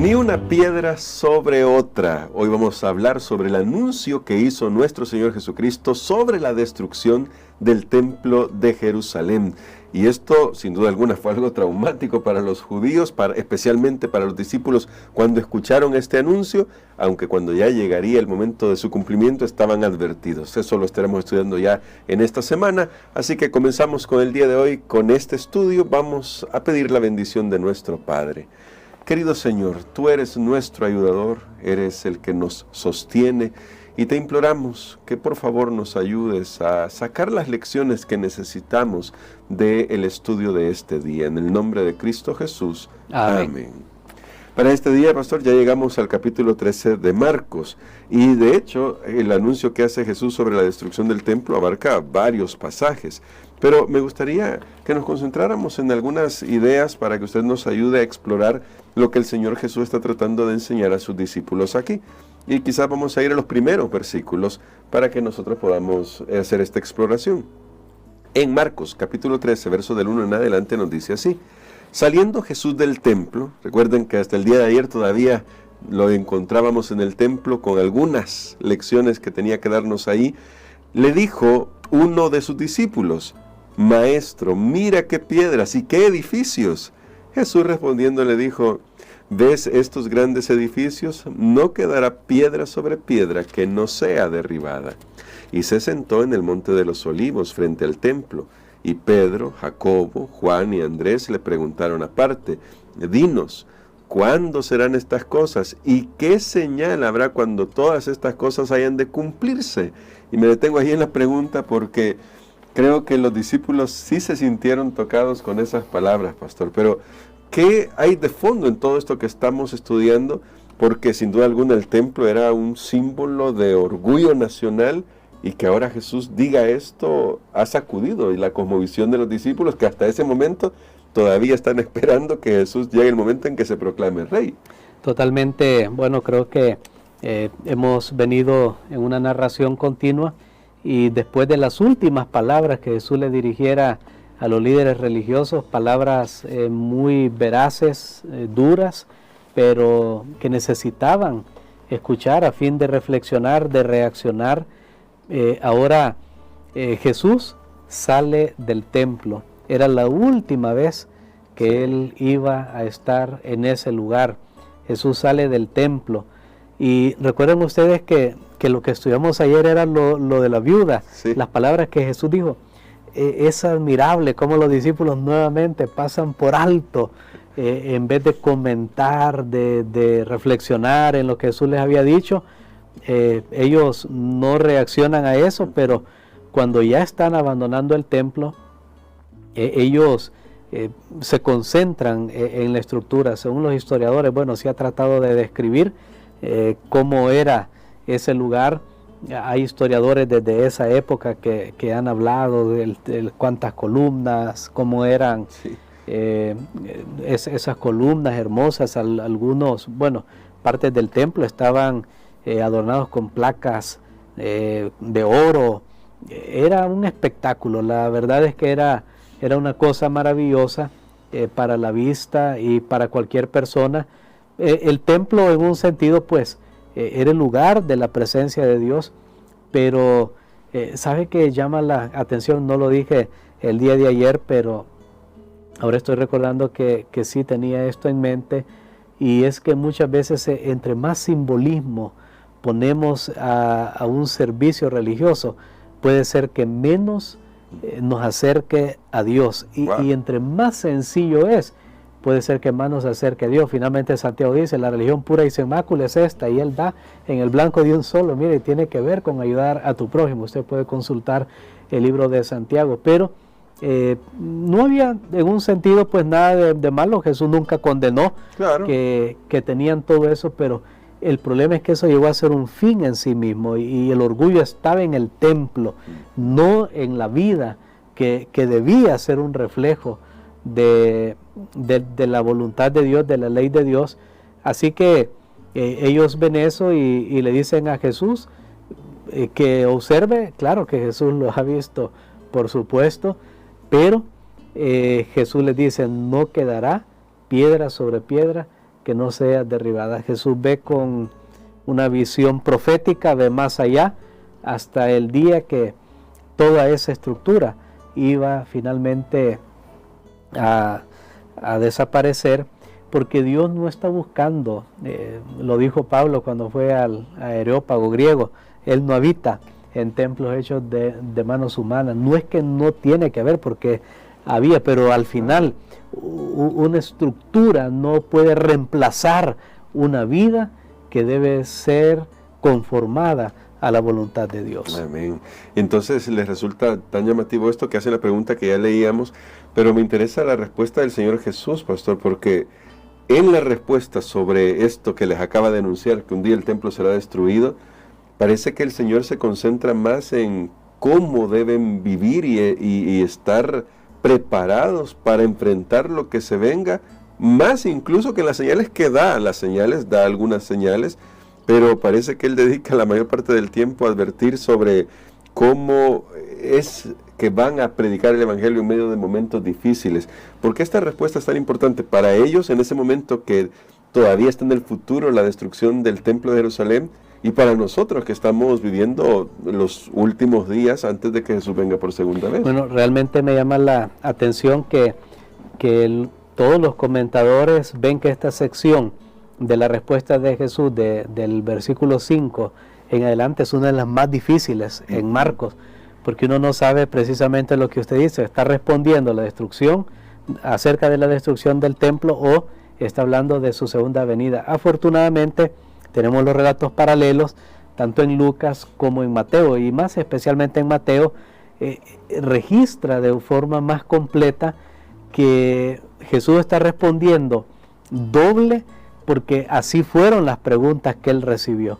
Ni una piedra sobre otra. Hoy vamos a hablar sobre el anuncio que hizo nuestro Señor Jesucristo sobre la destrucción del templo de Jerusalén. Y esto, sin duda alguna, fue algo traumático para los judíos, especialmente para los discípulos cuando escucharon este anuncio, aunque cuando ya llegaría el momento de su cumplimiento estaban advertidos. Eso lo estaremos estudiando ya en esta semana, así que comenzamos con el día de hoy, con este estudio. Vamos a pedir la bendición de nuestro Padre. Querido Señor, tú eres nuestro ayudador, eres el que nos sostiene, y te imploramos que por favor nos ayudes a sacar las lecciones que necesitamos del estudio de este día. En el nombre de Cristo Jesús. Amén. Para este día, pastor, ya llegamos al capítulo 13 de Marcos, y de hecho el anuncio que hace Jesús sobre la destrucción del templo abarca varios pasajes. Pero me gustaría que nos concentráramos en algunas ideas para que usted nos ayude a explorar lo que el Señor Jesús está tratando de enseñar a sus discípulos aquí. Y quizás vamos a ir a los primeros versículos para que nosotros podamos hacer esta exploración. En Marcos, capítulo 13, verso del 1 en adelante, nos dice así: Saliendo Jesús del templo, recuerden que hasta el día de ayer todavía lo encontrábamos en el templo con algunas lecciones que tenía que darnos ahí, le dijo uno de sus discípulos: Maestro, mira qué piedras y qué edificios. Jesús respondiendo le dijo: ¿Ves estos grandes edificios? No quedará piedra sobre piedra que no sea derribada. Y se sentó en el monte de los olivos frente al templo. Y Pedro, Jacobo, Juan y Andrés le preguntaron aparte: Dinos, ¿cuándo serán estas cosas? ¿Y qué señal habrá cuando todas estas cosas hayan de cumplirse? Y me detengo ahí en la pregunta porque creo que los discípulos sí se sintieron tocados con esas palabras, pastor. Pero ¿qué hay de fondo en todo esto que estamos estudiando? Porque sin duda alguna el templo era un símbolo de orgullo nacional, y que ahora Jesús diga esto ha sacudido y la cosmovisión de los discípulos, que hasta ese momento todavía están esperando que Jesús llegue el momento en que se proclame rey. Totalmente. Bueno, creo que hemos venido en una narración continua, y después de las últimas palabras que Jesús le dirigiera a los líderes religiosos, palabras muy veraces, duras, pero que necesitaban escuchar a fin de reflexionar, de reaccionar. Ahora Jesús sale del templo. Era la última vez que él iba a estar en ese lugar. Jesús sale del templo. Y recuerden ustedes que lo que estudiamos ayer era lo de la viuda, sí. Las palabras que Jesús dijo. Es admirable cómo los discípulos nuevamente pasan por alto, en vez de comentar, de reflexionar en lo que Jesús les había dicho. Ellos no reaccionan a eso, pero cuando ya están abandonando el templo, ellos se concentran en la estructura. Según los historiadores, bueno, se ha tratado de describir cómo era ese lugar. Hay historiadores desde esa época que han hablado de cuántas columnas, cómo eran, sí. Esas columnas hermosas. Algunos, bueno, partes del templo estaban adornados con placas de oro. Era un espectáculo. La verdad es que era una cosa maravillosa para la vista y para cualquier persona. El templo, en un sentido, pues era el lugar de la presencia de Dios, pero ¿sabe qué llama la atención? No lo dije el día de ayer, pero ahora estoy recordando que sí tenía esto en mente, y es que muchas veces entre más simbolismo ponemos a un servicio religioso, puede ser que menos nos acerque a Dios, y entre más sencillo es, puede ser que más nos acerque a Dios. Finalmente Santiago dice: la religión pura y sin mácula es esta, y él da en el blanco de un solo. Mire, tiene que ver con ayudar a tu prójimo. Usted puede consultar el libro de Santiago, pero no había en un sentido pues nada de malo. Jesús nunca condenó, claro, que tenían todo eso, pero el problema es que eso llegó a ser un fin en sí mismo, y el orgullo estaba en el templo, no en la vida que debía ser un reflejo de la voluntad de Dios, de la ley de Dios. Así que ellos ven eso y le dicen a Jesús que observe. Claro que Jesús lo ha visto, por supuesto, pero Jesús les dice: no quedará piedra sobre piedra que no sea derribada. Jesús ve con una visión profética, ve más allá, hasta el día que toda esa estructura iba finalmente a desaparecer, porque Dios no está buscando, lo dijo Pablo cuando fue al Areópago griego, Él no habita en templos hechos de manos humanas. No es que no tiene que haber, porque había, pero al final una estructura no puede reemplazar una vida que debe ser conformada a la voluntad de Dios. Amén. Entonces les resulta tan llamativo esto que hace la pregunta que ya leíamos, pero me interesa la respuesta del Señor Jesús, pastor, porque en la respuesta sobre esto que les acaba de anunciar, que un día el templo será destruido, parece que el Señor se concentra más en cómo deben vivir y estar preparados para enfrentar lo que se venga, más incluso que en las señales que da. Las señales, da algunas señales, pero parece que Él dedica la mayor parte del tiempo a advertir sobre cómo es que van a predicar el Evangelio en medio de momentos difíciles. ¿Por qué esta respuesta es tan importante? Para ellos, en ese momento que todavía está en el futuro la destrucción del Templo de Jerusalén, y para nosotros que estamos viviendo los últimos días antes de que Jesús venga por segunda vez. Bueno, realmente me llama la atención que todos los comentadores ven que esta sección de la respuesta de Jesús del versículo 5 en adelante es una de las más difíciles en Marcos, porque uno no sabe precisamente lo que usted dice. ¿Está respondiendo a la destrucción, acerca de la destrucción del templo, o está hablando de su segunda venida? Afortunadamente tenemos los relatos paralelos tanto en Lucas como en Mateo, y más especialmente en Mateo registra de forma más completa que Jesús está respondiendo doble, porque así fueron las preguntas que él recibió.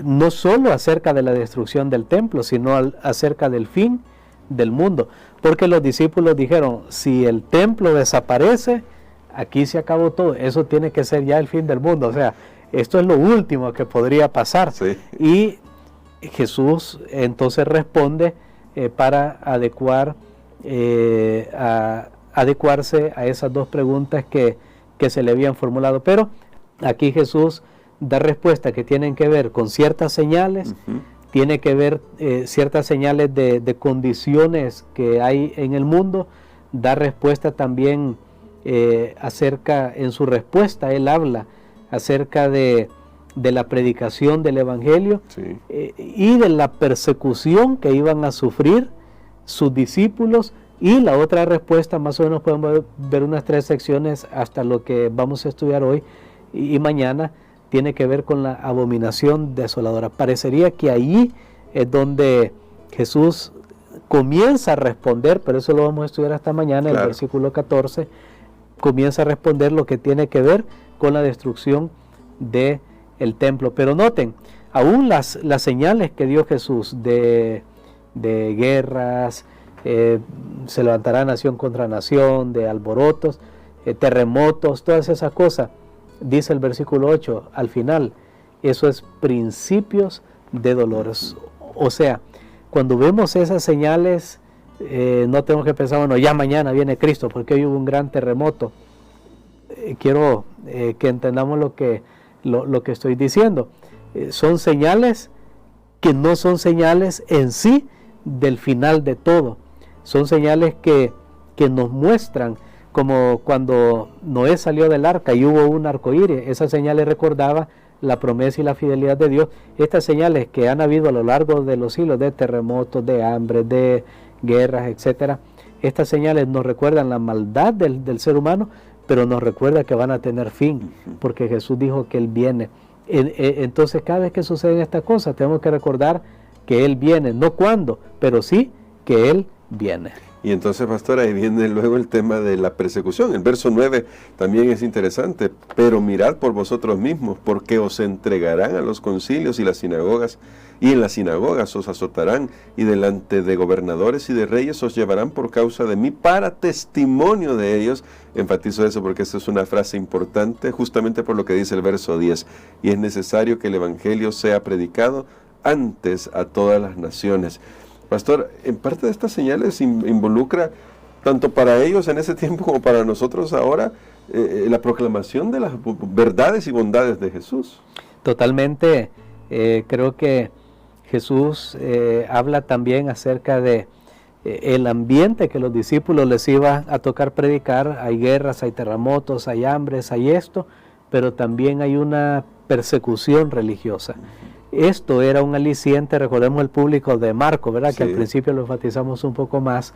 No solo acerca de la destrucción del templo, sino acerca del fin del mundo, porque los discípulos dijeron: si el templo desaparece, aquí se acabó todo, eso tiene que ser ya el fin del mundo, o sea, esto es lo último que podría pasar. Sí. Y Jesús entonces responde para adecuarse a esas dos preguntas que se le habían formulado. Pero aquí Jesús da respuestas que tienen que ver con ciertas señales, tiene que ver ciertas señales de condiciones que hay en el mundo. Da respuesta también en su respuesta él habla acerca de la predicación del Evangelio, sí, y de la persecución que iban a sufrir sus discípulos. Y la otra respuesta, más o menos podemos ver unas 3 secciones hasta lo que vamos a estudiar hoy y mañana, tiene que ver con la abominación desoladora. Parecería que ahí es donde Jesús comienza a responder, pero eso lo vamos a estudiar hasta mañana, claro. El versículo 14 comienza a responder lo que tiene que ver con la destrucción del templo. Pero noten, aún las señales que dio Jesús de guerras, se levantará nación contra nación, de alborotos, terremotos, todas esas cosas, dice el versículo 8, al final, eso es principios de dolores. O sea, cuando vemos esas señales, no tenemos que pensar, bueno, ya mañana viene Cristo, porque hoy hubo un gran terremoto. Quiero que entendamos lo que estoy diciendo. Son señales que no son señales en sí del final de todo. Son señales que nos muestran, como cuando Noé salió del arca y hubo un arcoíris. Esas señales recordaba la promesa y la fidelidad de Dios. Estas señales que han habido a lo largo de los siglos, de terremotos, de hambre, de guerras, etcétera, estas señales nos recuerdan la maldad del ser humano, pero nos recuerda que van a tener fin, porque Jesús dijo que Él viene. Entonces, cada vez que suceden estas cosas, tenemos que recordar que Él viene, no cuándo, pero sí que Él viene. Y entonces, pastor, ahí viene luego el tema de la persecución. El verso 9 también es interesante. Pero mirad por vosotros mismos, porque os entregarán a los concilios y las sinagogas, y en las sinagogas os azotarán, y delante de gobernadores y de reyes os llevarán por causa de mí para testimonio de ellos. Enfatizo eso porque esta es una frase importante, justamente por lo que dice el verso 10. Y es necesario que el evangelio sea predicado antes a todas las naciones. Pastor, en parte de estas señales involucra tanto para ellos en ese tiempo como para nosotros ahora, la proclamación de las verdades y bondades de Jesús. Totalmente, creo que Jesús habla también acerca de el ambiente que los discípulos les iba a tocar predicar. Hay guerras, hay terremotos, hay hambres, hay esto, pero también hay una persecución religiosa. Esto era un aliciente, recordemos el público de Marcos, ¿verdad? Sí. Que al principio lo enfatizamos un poco más.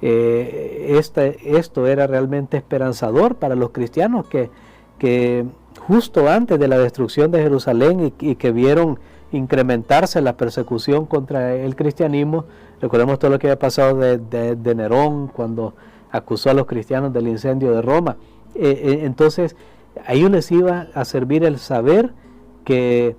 Esto era realmente esperanzador para los cristianos que justo antes de la destrucción de Jerusalén y que vieron incrementarse la persecución contra el cristianismo. Recordemos todo lo que había pasado de Nerón cuando acusó a los cristianos del incendio de Roma. Entonces, a ellos les iba a servir el saber que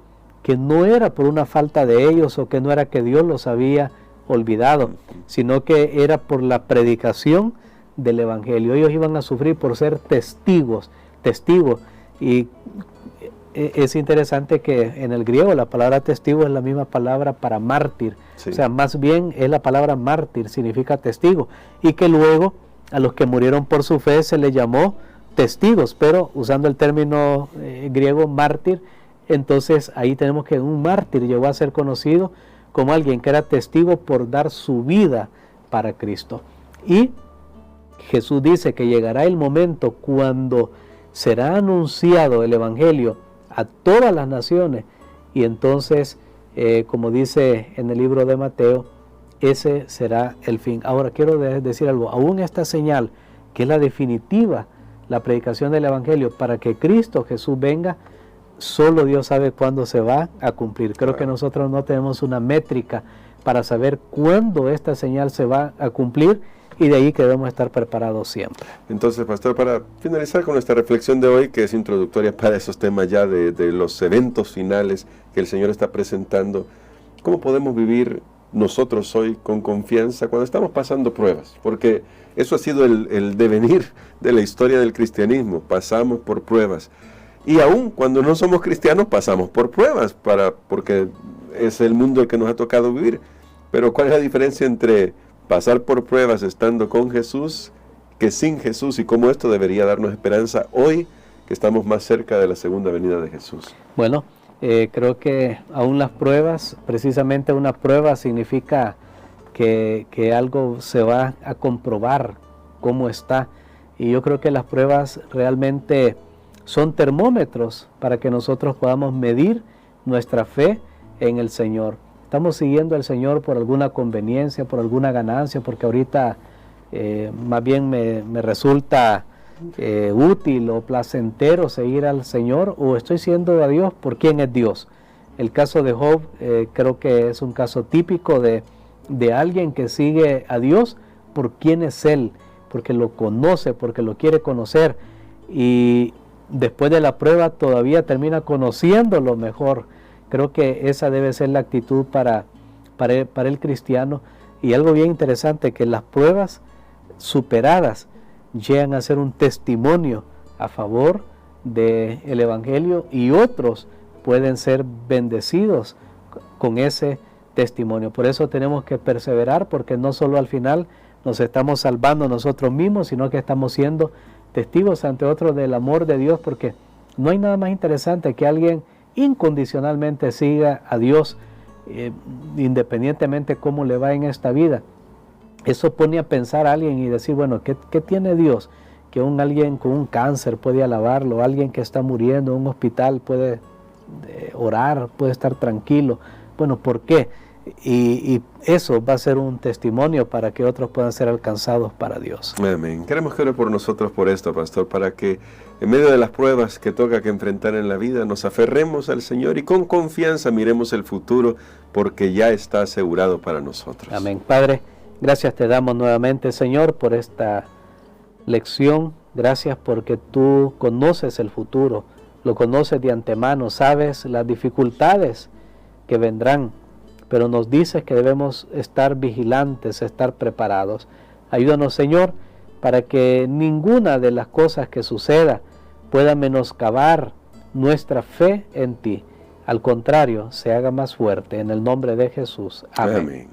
no era por una falta de ellos o que no era que Dios los había olvidado, sino que era por la predicación del Evangelio. Ellos iban a sufrir por ser testigos. Y es interesante que en el griego la palabra testigo es la misma palabra para mártir. Sí. O sea, más bien es la palabra mártir, significa testigo. Y que luego a los que murieron por su fe se les llamó testigos, pero usando el término griego mártir, entonces ahí tenemos que un mártir llegó a ser conocido como alguien que era testigo por dar su vida para Cristo. Y Jesús dice que llegará el momento cuando será anunciado el Evangelio a todas las naciones, y entonces, como dice en el libro de Mateo, ese será el fin. Ahora quiero decir algo, aún esta señal, que es la definitiva, la predicación del Evangelio, para que Cristo Jesús venga, solo Dios sabe cuándo se va a cumplir. Creo que nosotros no tenemos una métrica para saber cuándo esta señal se va a cumplir, y de ahí que debemos estar preparados siempre. Entonces, pastor, para finalizar con nuestra reflexión de hoy, que es introductoria para esos temas ya de los eventos finales que el Señor está presentando, ¿cómo podemos vivir nosotros hoy con confianza cuando estamos pasando pruebas? Porque eso ha sido el devenir de la historia del cristianismo. Pasamos por pruebas. Y aún cuando no somos cristianos pasamos por pruebas, porque es el mundo el que nos ha tocado vivir. Pero ¿cuál es la diferencia entre pasar por pruebas estando con Jesús que sin Jesús, y cómo esto debería darnos esperanza hoy que estamos más cerca de la segunda venida de Jesús? Bueno, creo que aún las pruebas, precisamente una prueba significa que algo se va a comprobar cómo está, y yo creo que las pruebas realmente son termómetros para que nosotros podamos medir nuestra fe en el Señor. Estamos siguiendo al Señor por alguna conveniencia, por alguna ganancia, porque ahorita más bien me resulta útil o placentero seguir al Señor, o estoy siguiendo a Dios por quién es Dios. El caso de Job creo que es un caso típico de alguien que sigue a Dios por quién es Él, porque lo conoce, porque lo quiere conocer, y después de la prueba todavía termina conociéndolo mejor. Creo que esa debe ser la actitud para el cristiano. Y algo bien interesante, que las pruebas superadas llegan a ser un testimonio a favor del Evangelio, y otros pueden ser bendecidos con ese testimonio. Por eso tenemos que perseverar, porque no solo al final nos estamos salvando nosotros mismos, sino que estamos siendo testigos ante otros del amor de Dios, porque no hay nada más interesante que alguien incondicionalmente siga a Dios, independientemente cómo le va en esta vida. Eso pone a pensar a alguien y decir, bueno, ¿qué tiene Dios? Que alguien con un cáncer puede alabarlo, alguien que está muriendo en un hospital puede orar, puede estar tranquilo. Bueno, ¿por qué? Y eso va a ser un testimonio para que otros puedan ser alcanzados para Dios. Amén. Queremos que ore por nosotros por esto, pastor, para que en medio de las pruebas que toca que enfrentar en la vida, nos aferremos al Señor y con confianza miremos el futuro, porque ya está asegurado para nosotros. Amén. Padre, gracias te damos nuevamente, Señor, por esta lección. Gracias porque tú conoces el futuro, lo conoces de antemano, sabes las dificultades que vendrán, pero nos dices que debemos estar vigilantes, estar preparados. Ayúdanos, Señor, para que ninguna de las cosas que suceda pueda menoscabar nuestra fe en ti. Al contrario, se haga más fuerte. En el nombre de Jesús. Amén. Amén.